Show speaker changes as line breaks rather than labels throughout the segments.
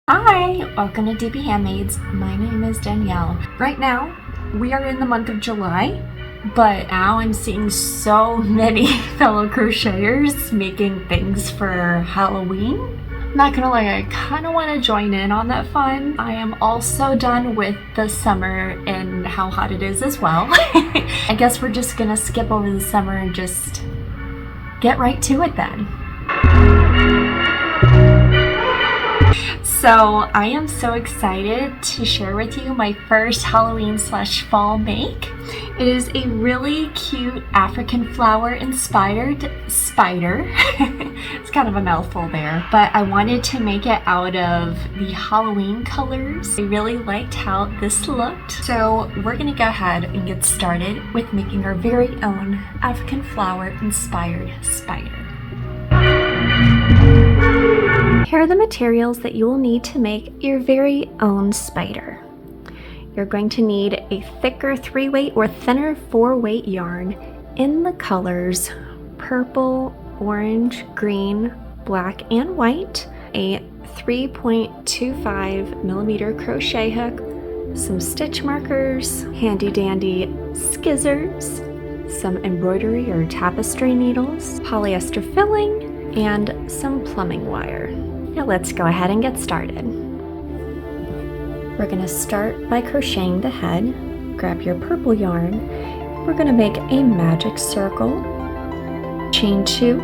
Hi, welcome to DBHandmades. My name is Danielle. Right now, we are in the month of July, but now I'm seeing so many fellow crocheters making things for Halloween. I'm not gonna lie, I kind of want to join in on that fun. I am also done with the summer and how hot it is as well. I guess we're just gonna skip over the summer and just get right to it then. So I am so excited to share with you my first Halloween/fall make. It is a really cute African flower inspired spider. It's kind of a mouthful there, but I wanted to make it out of the Halloween colors. I really liked how this looked. So we're gonna go ahead and get started with making our very own African flower inspired spider. Here are the materials that you will need to make your very own spider. You're going to need a thicker 3-weight or thinner 4-weight yarn in the colors purple, orange, green, black, and white, a 3.25 millimeter crochet hook, some stitch markers, handy dandy scissors, some embroidery or tapestry needles, polyester filling, and some plumbing wire. Now let's go ahead and get started. We're going to start by crocheting the head. Grab your purple yarn. We're going to make a magic circle, chain 2,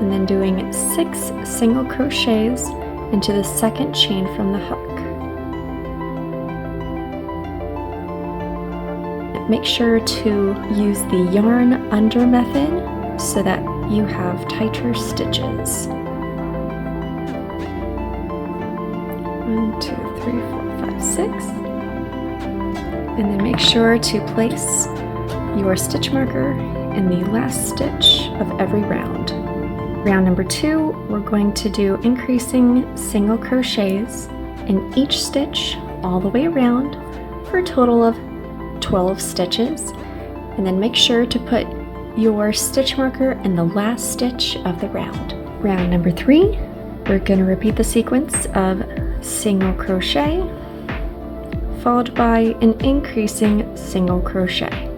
and then doing 6 single crochets into the second chain from the hook. Make sure to use the yarn under method so that you have tighter stitches. 1, 2, 3, 4, 5, 6. And then make sure to place your stitch marker in the last stitch of every round. Round number 2, we're going to do increasing single crochets in each stitch all the way around for a total of 12 stitches, and then make sure to put your stitch marker in the last stitch of the round. Round number 3, we're going to repeat the sequence of single crochet followed by an increasing single crochet.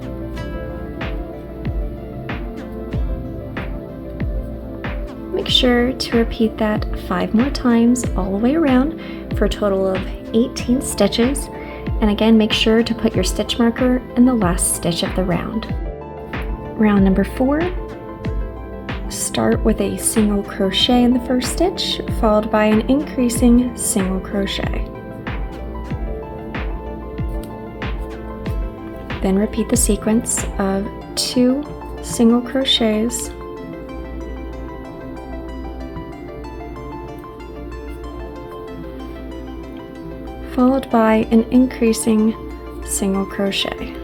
Make sure to repeat that 5 more times all the way around for a total of 18 stitches. And again, make sure to put your stitch marker in the last stitch of the round. Round number 4, start with a single crochet in the first stitch, followed by an increasing single crochet. Then repeat the sequence of 2 single crochets, followed by an increasing single crochet.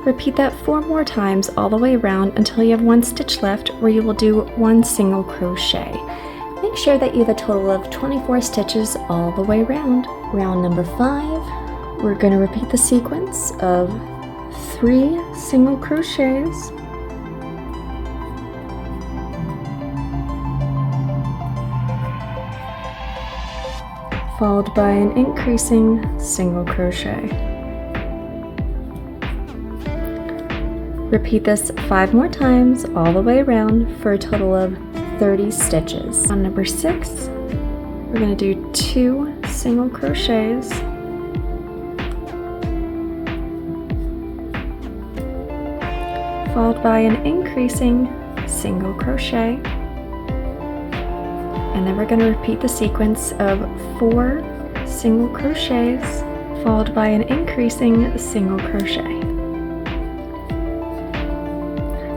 Repeat that 4 more times all the way around until you have 1 stitch left where you will do 1 single crochet. Make sure that you have a total of 24 stitches all the way around. Round number 5, we're going to repeat the sequence of 3 single crochets, followed by an increasing single crochet. Repeat this 5 more times all the way around for a total of 30 stitches. On number 6, we're going to do 2 single crochets, followed by an increasing single crochet. And then we're going to repeat the sequence of 4 single crochets followed by an increasing single crochet.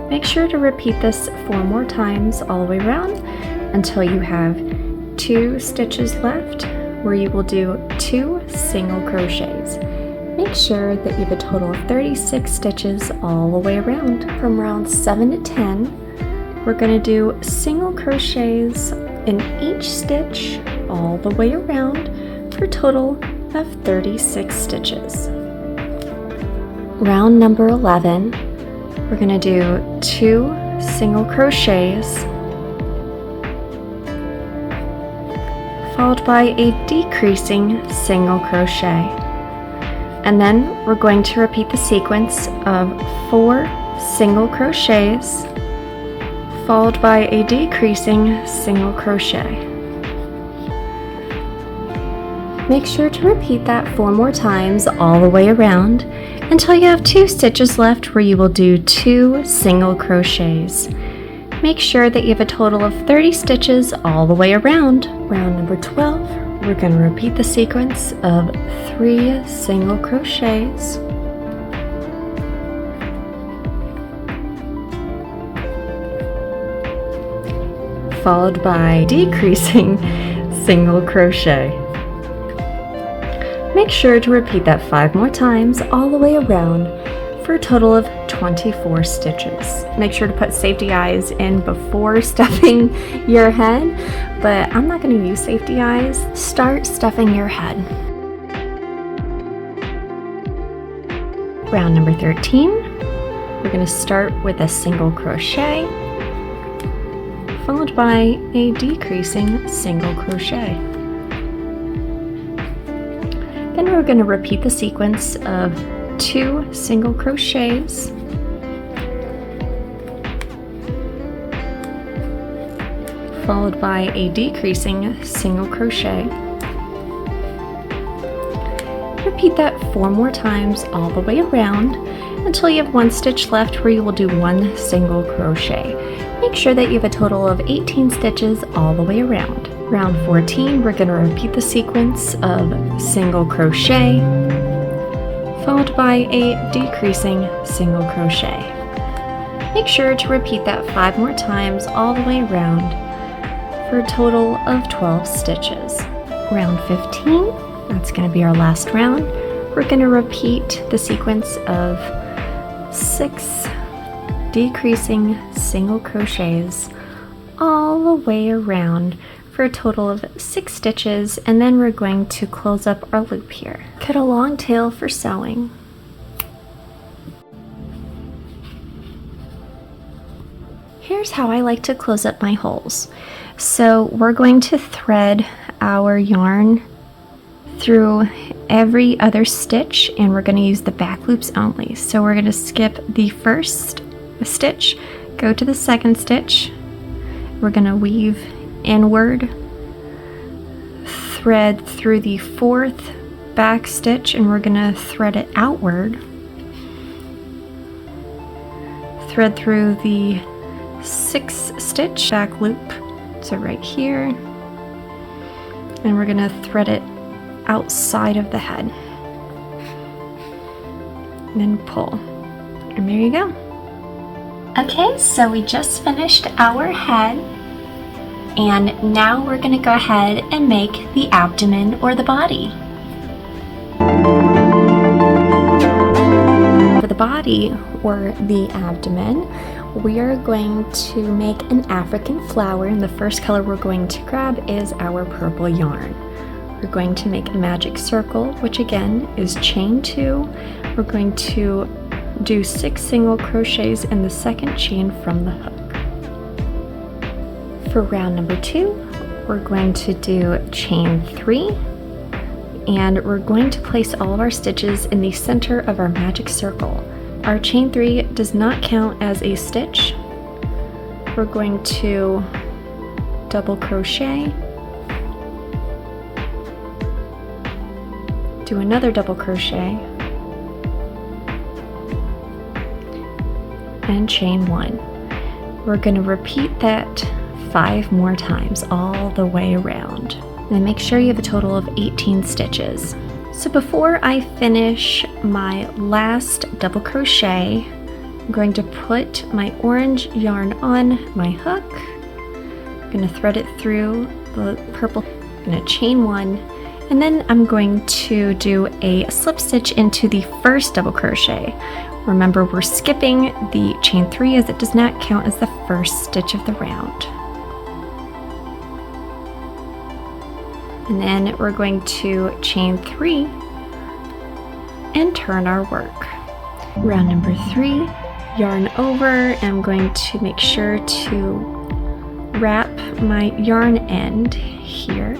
Make sure to repeat this 4 more times all the way around until you have 2 stitches left where you will do 2 single crochets. Make sure that you have a total of 36 stitches all the way around. From round 7 to 10, we're going to do single crochets in each stitch all the way around for a total of 36 stitches. Round number 11, we're going to do 2 single crochets, followed by a decreasing single crochet. And then we're going to repeat the sequence of 4 single crochets, followed by a decreasing single crochet. Make sure to repeat that 4 more times all the way around until you have 2 stitches left where you will do 2 single crochets. Make sure that you have a total of 30 stitches all the way around. Round number 12, we're going to repeat the sequence of 3 single crochets, followed by decreasing single crochet. Make sure to repeat that 5 more times all the way around for a total of 24 stitches. Make sure to put safety eyes in before stuffing your head, but I'm not going to use safety eyes. Start stuffing your head. Round number 13, we're going to start with a single crochet, followed by a decreasing single crochet. Then we're going to repeat the sequence of 2 single crochets, followed by a decreasing single crochet. Repeat that 4 more times all the way around until you have 1 stitch left where you will do 1 single crochet. Make sure that you have a total of 18 stitches all the way around. Round 14, we're going to repeat the sequence of single crochet, followed by a decreasing single crochet. Make sure to repeat that 5 more times all the way around for a total of 12 stitches. Round 15, that's going to be our last round. We're going to repeat the sequence of 6 decreasing single crochets all the way around for a total of 6 stitches, and then we're going to close up our loop here. Cut a long tail for sewing. Here's how I like to close up my holes. So we're going to thread our yarn through every other stitch, and we're going to use the back loops only. So we're going to skip the first stitch, go to the second stitch, we're going to weave inward, thread through the 4th back stitch, and we're going to thread it outward, thread through the 6th stitch, back loop, so right here, and we're going to thread it outside of the head, and then pull, and there you go. Okay, so we just finished our head, and now we're going to go ahead and make the abdomen or the body. For the body or the abdomen, we are going to make an African flower, and the first color we're going to grab is our purple yarn. We're going to make a magic circle, which again is chain 2. We're going to do 6 single crochets in the second chain from the hook. For round number 2, we're going to do chain 3, and we're going to place all of our stitches in the center of our magic circle. Our chain 3 does not count as a stitch. We're going to double crochet, do another double crochet, and chain 1. We're going to repeat that 5 more times all the way around. And make sure you have a total of 18 stitches. So before I finish my last double crochet, I'm going to put my orange yarn on my hook. I'm going to thread it through the purple. I'm going to chain 1, and then I'm going to do a slip stitch into the first double crochet. Remember, we're skipping the chain 3 as it does not count as the first stitch of the round. And then we're going to chain 3 and turn our work. Round number 3, yarn over. I'm going to make sure to wrap my yarn end here.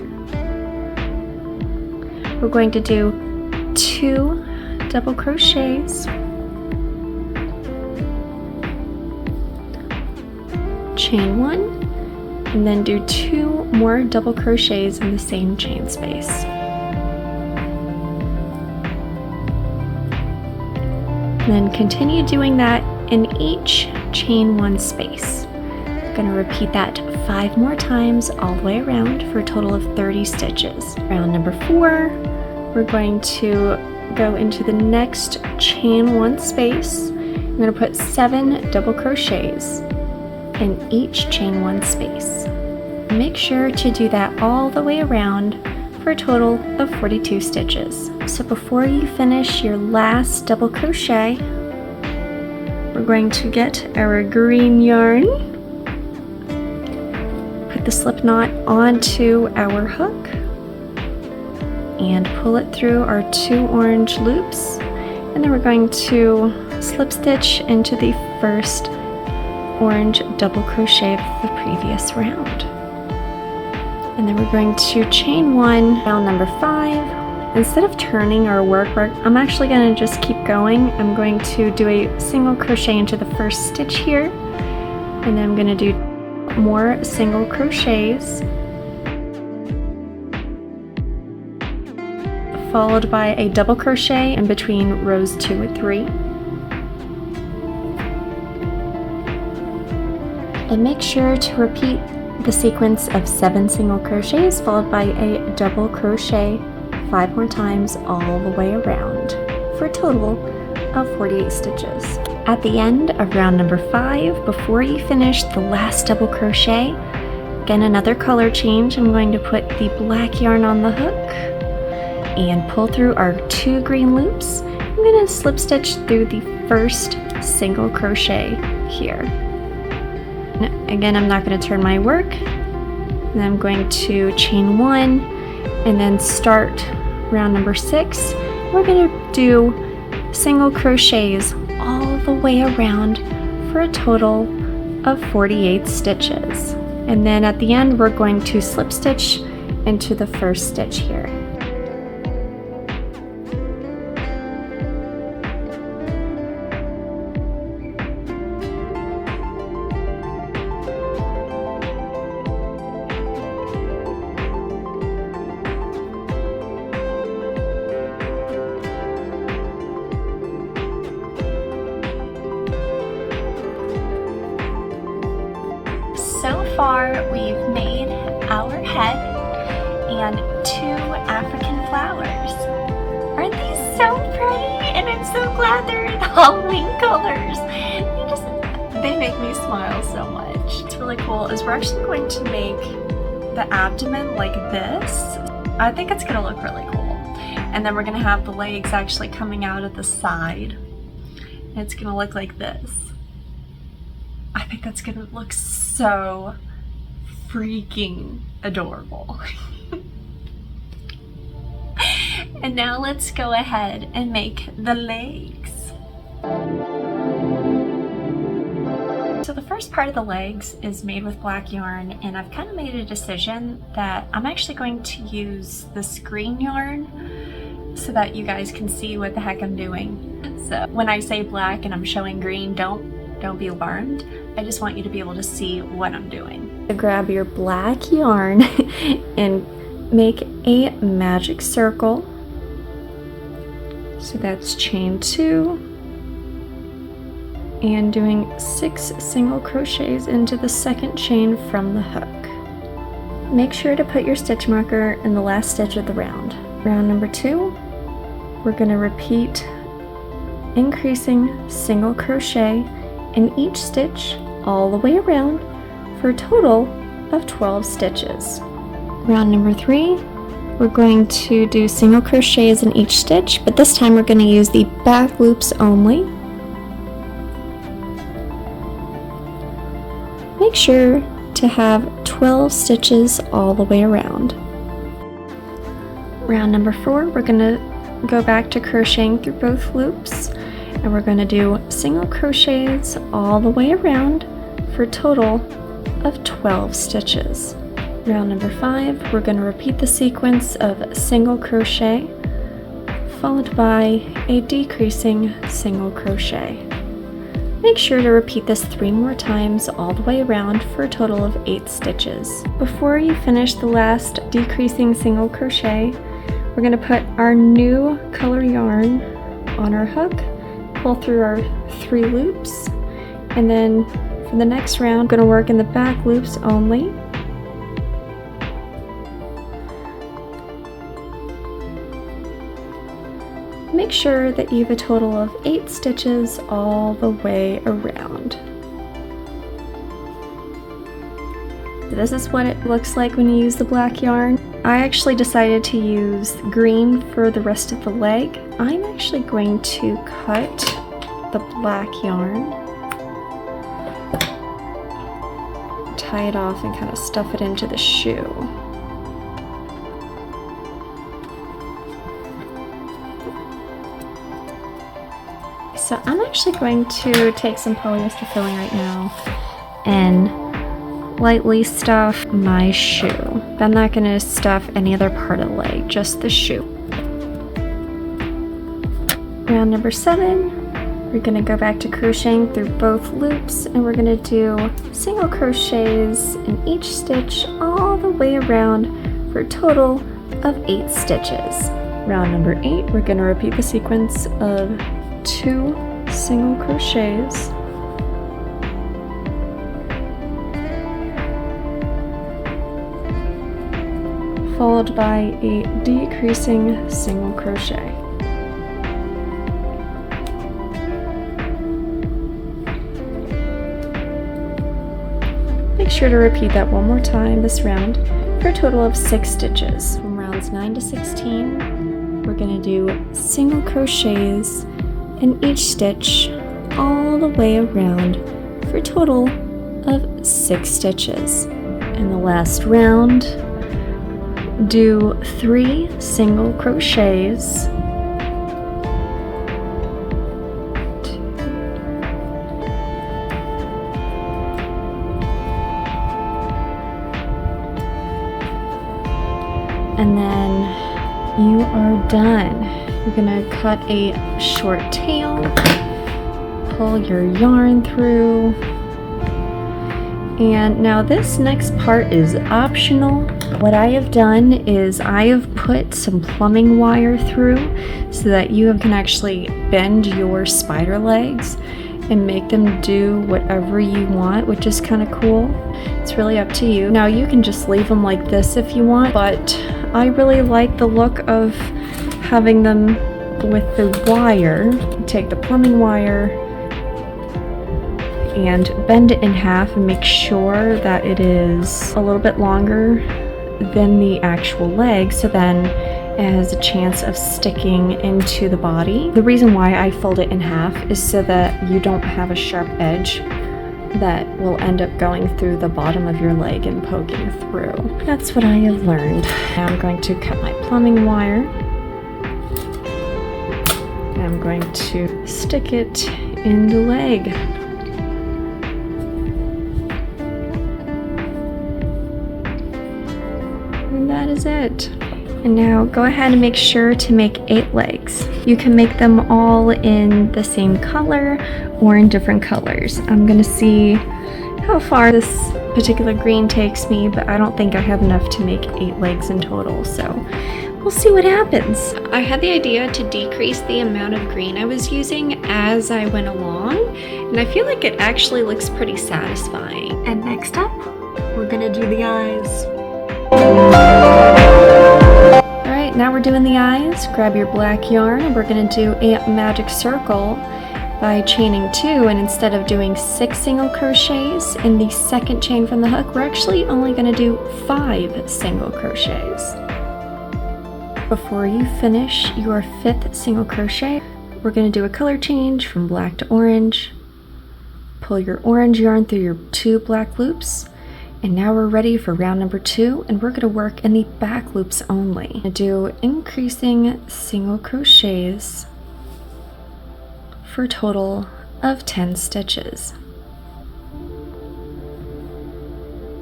We're going to do 2 double crochets, chain 1, and then do 2 more double crochets in the same chain space. Then continue doing that in each chain 1 space. I'm going to repeat that 5 more times all the way around for a total of 30 stitches. Round number 4, we're going to go into the next chain 1 space. I'm going to put 7 double crochets in each chain 1 space. Make sure to do that all the way around for a total of 42 stitches. So before you finish your last double crochet, we're going to get our green yarn, put the slip knot onto our hook, and pull it through our 2 orange loops, and then we're going to slip stitch into the first orange double crochet of the previous round. And then we're going to chain 1, round number 5. Instead of turning our work, I'm actually going to just keep going. I'm going to do a single crochet into the first stitch here, and then I'm going to do more single crochets, followed by a double crochet in between rows 2 and 3. And make sure to repeat the sequence of 7 single crochets followed by a double crochet 5 more times all the way around for a total of 48 stitches. At the end of round number 5, before you finish the last double crochet, again another color change. I'm going to put the black yarn on the hook and pull through our 2 green loops. I'm going to slip stitch through the first single crochet here. Again, I'm not going to turn my work, and I'm going to chain 1 and then start round number 6. We're going to do single crochets all the way around for a total of 48 stitches. And then at the end, we're going to slip stitch into the first stitch here. So far, we've made our head and 2 African flowers. Aren't these so pretty? And I'm so glad they're in Halloween colors. They make me smile so much. What's really cool is we're actually going to make the abdomen like this. I think it's gonna look really cool. And then we're gonna have the legs actually coming out at the side. And it's gonna look like this. I think that's gonna look so freaking adorable. And now let's go ahead and make the legs. So the first part of the legs is made with black yarn, and I've kind of made a decision that I'm actually going to use this green yarn so that you guys can see what the heck I'm doing. So when I say black and I'm showing green, don't be alarmed. I just want you to be able to see what I'm doing. Grab your black yarn and make a magic circle. So that's chain 2 and doing 6 single crochets into the second chain from the hook. Make sure to put your stitch marker in the last stitch of the round. Round number 2, we're going to repeat increasing single crochet in each stitch all the way around for a total of 12 stitches. Round number 3, we're going to do single crochets in each stitch, but this time we're going to use the back loops only. Make sure to have 12 stitches all the way around. Round number 4, we're going to go back to crocheting through both loops, and we're going to do single crochets all the way around for a total of 12 stitches. Round number 5, we're going to repeat the sequence of single crochet followed by a decreasing single crochet. Make sure to repeat this 3 more times all the way around for a total of 8 stitches. Before you finish the last decreasing single crochet, we're going to put our new color yarn on our hook, pull through our 3 loops, and then for the next round, I'm going to work in the back loops only. Make sure that you have a total of 8 stitches all the way around. This is what it looks like when you use the black yarn. I actually decided to use green for the rest of the leg. I'm actually going to cut the black yarn, tie it off, and kind of stuff it into the shoe. So I'm actually going to take some polyester filling right now and lightly stuff my shoe. But I'm not going to stuff any other part of the leg, just the shoe. Round number 7, we're going to go back to crocheting through both loops, and we're going to do single crochets in each stitch all the way around for a total of 8 stitches. Round number 8, we're going to repeat the sequence of 2 single crochets, followed by a decreasing single crochet. Make sure to repeat that 1 more time this round for a total of 6 stitches. From rounds 9 to 16, we're going to do single crochets in each stitch all the way around for a total of 6 stitches. In the last round, do 3 single crochets, and then you are done. You're gonna cut a short tail, pull your yarn through, and now this next part is optional. What I have done is I have put some plumbing wire through so that you can actually bend your spider legs and make them do whatever you want, which is kind of cool. It's really up to you. Now you can just leave them like this if you want, but I really like the look of having them with the wire. Take the plumbing wire and bend it in half and make sure that it is a little bit longer than the actual leg, so then it has a chance of sticking into the body. The reason why I fold it in half is so that you don't have a sharp edge that will end up going through the bottom of your leg and poking through. That's what I have learned. Now I'm going to cut my plumbing wire. I'm going to stick it in the leg. And that is it. And now go ahead and make sure to make 8 legs. You can make them all in the same color or in different colors. I'm gonna see how far this particular green takes me, but I don't think I have enough to make 8 legs in total, so we'll see what happens. I had the idea to decrease the amount of green I was using as I went along, and I feel like it actually looks pretty satisfying. And next up, we're gonna do the eyes. Alright, now we're doing the eyes. Grab your black yarn and we're going to do a magic circle by chaining 2, and instead of doing 6 single crochets in the second chain from the hook, we're actually only going to do 5 single crochets. Before you finish your 5th single crochet, we're going to do a color change from black to orange. Pull your orange yarn through your 2 black loops. And now we're ready for round number 2, and we're going to work in the back loops only. Do increasing single crochets for a total of 10 stitches.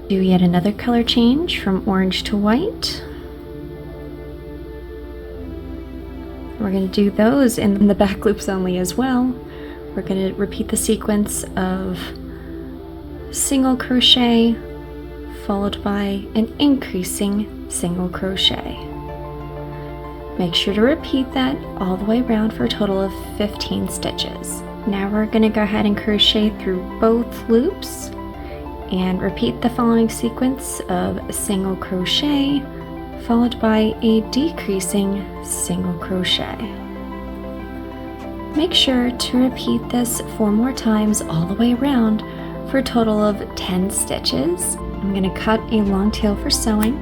Do yet another color change from orange to white. We're going to do those in the back loops only as well. We're going to repeat the sequence of single crochet followed by an increasing single crochet. Make sure to repeat that all the way around for a total of 15 stitches. Now we're going to go ahead and crochet through both loops and repeat the following sequence of a single crochet followed by a decreasing single crochet. Make sure to repeat this 4 more times all the way around for a total of 10 stitches. I'm going to cut a long tail for sewing.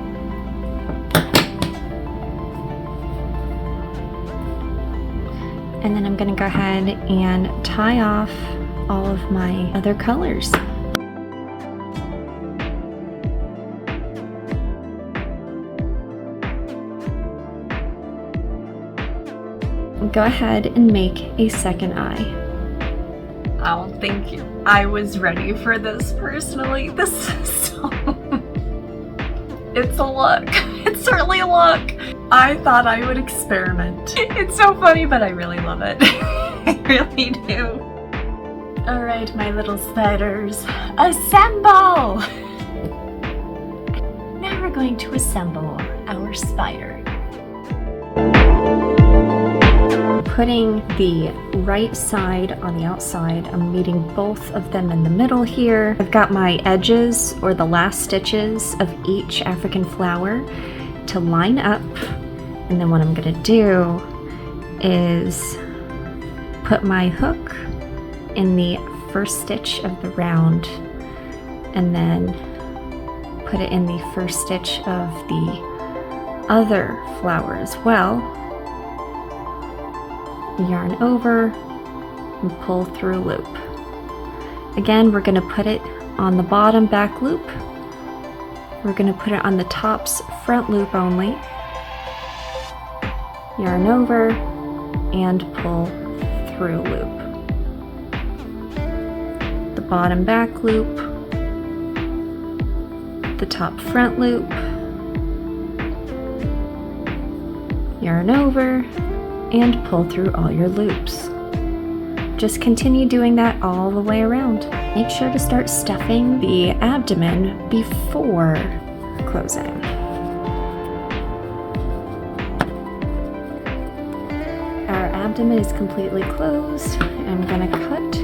And then I'm going to go ahead and tie off all of my other colors. Go ahead and make a second eye. I don't think I was ready for this personally. This is so... It's a look. It's certainly a look. I thought I would experiment. It's so funny, but I really love it. I really do. Alright, my little spiders, assemble! Now we're going to assemble our spider. Putting the right side on the outside, I'm meeting both of them in the middle here. I've got my edges, or the last stitches of each African flower to line up, and then what I'm going to do is put my hook in the first stitch of the round and then put it in the first stitch of the other flower as well. Yarn over and pull through a loop. Again, we're going to put it on the bottom back loop. We're going to put it on the top's front loop only. Yarn over and pull through a loop. The bottom back loop, the top front loop, yarn over, and pull through all your loops. Just continue doing that all the way around. Make sure to start stuffing the abdomen before closing. Our abdomen is completely closed. I'm gonna cut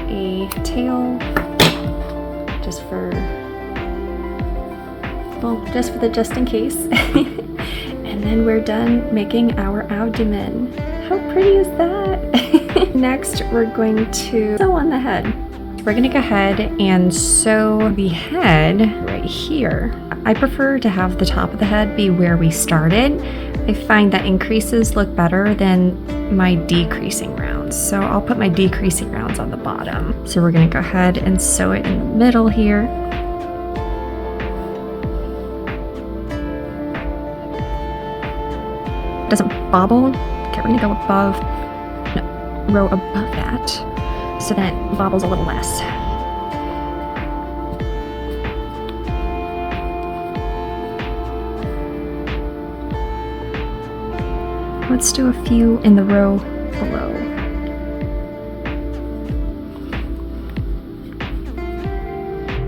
a tail just for just in case. And then we're done making our abdomen. How pretty is that? Next, we're going to sew on the head. We're going to go ahead and sew the head right here. I prefer to have the top of the head be where we started. I find that increases look better than my decreasing rounds. So I'll put my decreasing rounds on the bottom. So we're going to go ahead and sew it in the middle here. Doesn't bobble. Okay, we're gonna go row above that, so then it bobbles a little less. Let's do a few in the row below.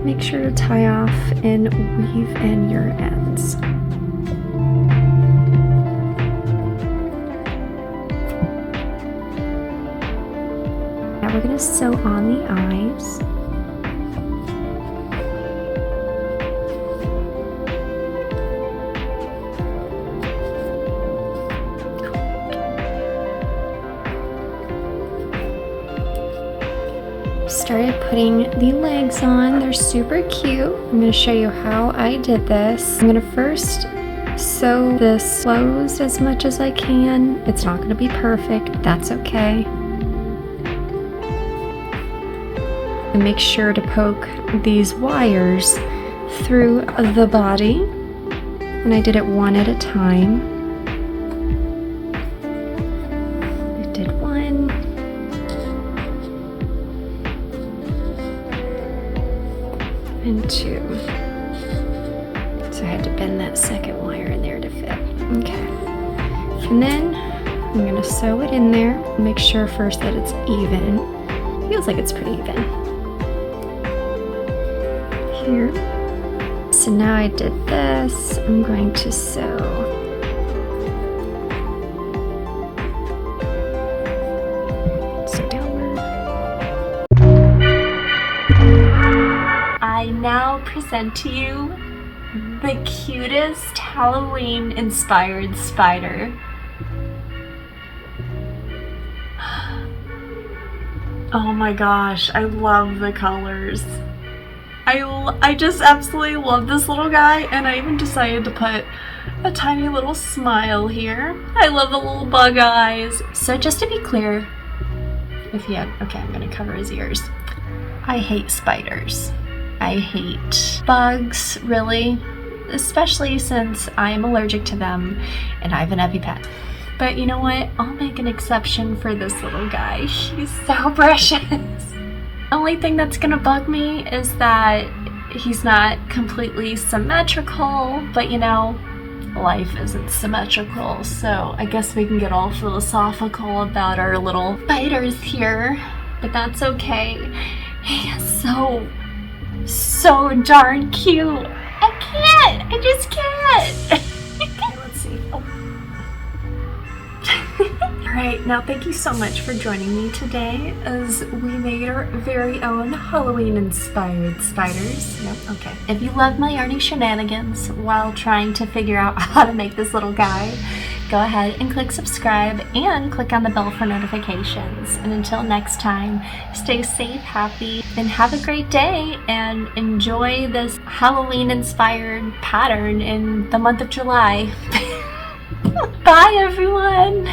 Make sure to tie off and weave in your ends. We're going to sew on the eyes. Started putting the legs on. They're super cute. I'm going to show you how I did this. I'm going to first sew this closed as much as I can. It's not going to be perfect. That's okay. And make sure to poke these wires through the body, and I did it one at a time. I did one, and 2. So I had to bend that second wire in there to fit. Okay. And then I'm going to sew it in there. Make sure first that it's even. Feels like it's pretty even. Here. So now I did this. I'm going to sew downward. I now present to you the cutest Halloween inspired spider. Oh my gosh, I love the colors. I just absolutely love this little guy, and I even decided to put a tiny little smile here. I love the little bug eyes. So just to be clear, okay, I'm gonna cover his ears. I hate spiders. I hate bugs, really, especially since I'm allergic to them and I have an EpiPen. But you know what? I'll make an exception for this little guy. He's so precious. The only thing that's gonna bug me is that he's not completely symmetrical, but you know, life isn't symmetrical, so I guess we can get all philosophical about our little spiders here, but that's okay. He is so darn cute. I just can't. Okay, let's see. Oh. Alright, now thank you so much for joining me today as we made our very own Halloween inspired spiders. Yep, okay. If you love my yarny shenanigans while trying to figure out how to make this little guy, go ahead and click subscribe and click on the bell for notifications. And until next time, stay safe, happy, and have a great day, and enjoy this Halloween inspired pattern in the month of July. Bye everyone!